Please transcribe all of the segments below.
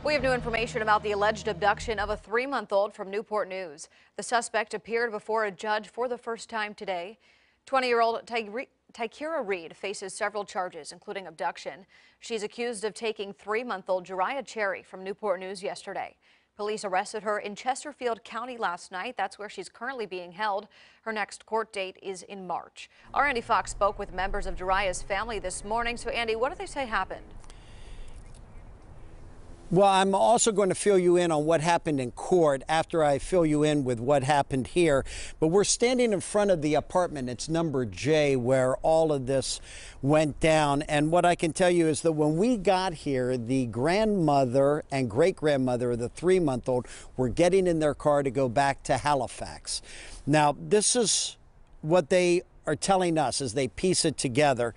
We have new information about the alleged abduction of a 3-month-old from Newport News. The suspect appeared before a judge for the first time today. 20-year-old Tykira Reed faces several charges, including abduction. She's accused of taking 3-month-old Jariah Cherry from Newport News yesterday. Police arrested her in Chesterfield County last night. That's where she's currently being held. Her next court date is in March. Our Andy Fox spoke with members of Jariah's family this morning. So, Andy, what do they say happened? Well, I'm also going to fill you in on what happened in court after I fill you in with what happened here. But we're standing in front of the apartment. It's number J where all of this went down. And what I can tell you is that when we got here, the grandmother and great-grandmother of the 3-month-old were getting in their car to go back to Halifax. Now, this is what they are telling us as they piece it together.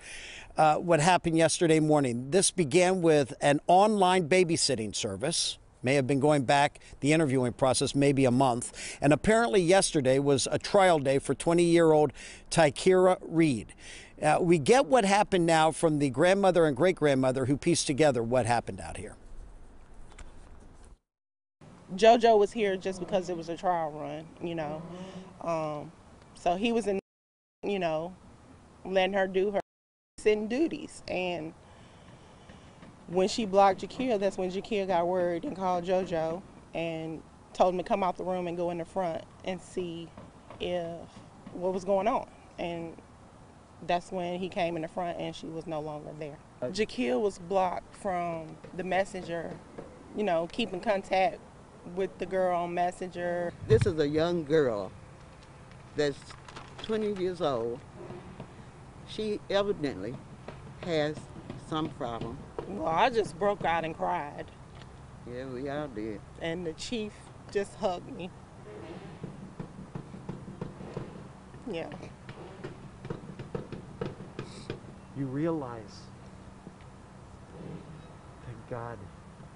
What happened yesterday morning. This began with an online babysitting service. May have been going back the interviewing process maybe a month. And apparently yesterday was a trial day for 20-year-old Tykira Reed. We get what happened now from the grandmother and great-grandmother who pieced together what happened out here. JoJo was here just because it was a trial run, so he was in, letting her do her duties. And when she blocked Jakia, that's when Jakia got worried and called JoJo and told him to come out the room and go in the front and see what was going on. And that's when he came in the front and she was no longer there. Jakia was blocked from the messenger, keeping contact with the girl on Messenger. This is a young girl that's 20 years old. She evidently has some problem. Well, I just broke out and cried. Yeah, we all did. And the chief just hugged me. Yeah. You realize, thank God,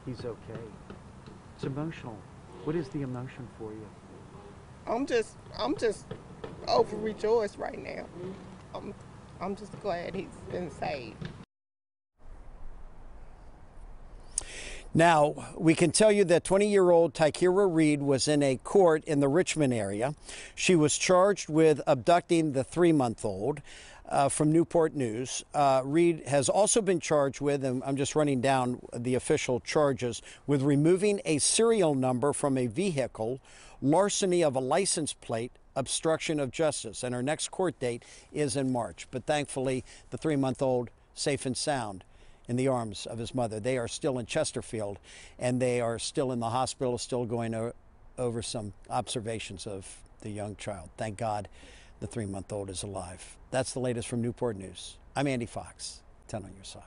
he's okay. It's emotional. What is the emotion for you? I'm just overjoyed right now. I'm just glad he's been saved. Now, we can tell you that 20-year-old Tykira Reed was in a court in the Richmond area. She was charged with abducting the 3-month-old from Newport News. Reed has also been charged with, and I'm just running down the official charges, with removing a serial number from a vehicle, larceny of a license plate, obstruction of justice, and her next court date is in March. But thankfully, the 3-month-old safe and sound in the arms of his mother. They are still in Chesterfield, and they are still in the hospital, still going over some observations of the young child. Thank God the 3-month-old is alive. That's the latest from Newport News. I'm Andy Fox, 10 on your side.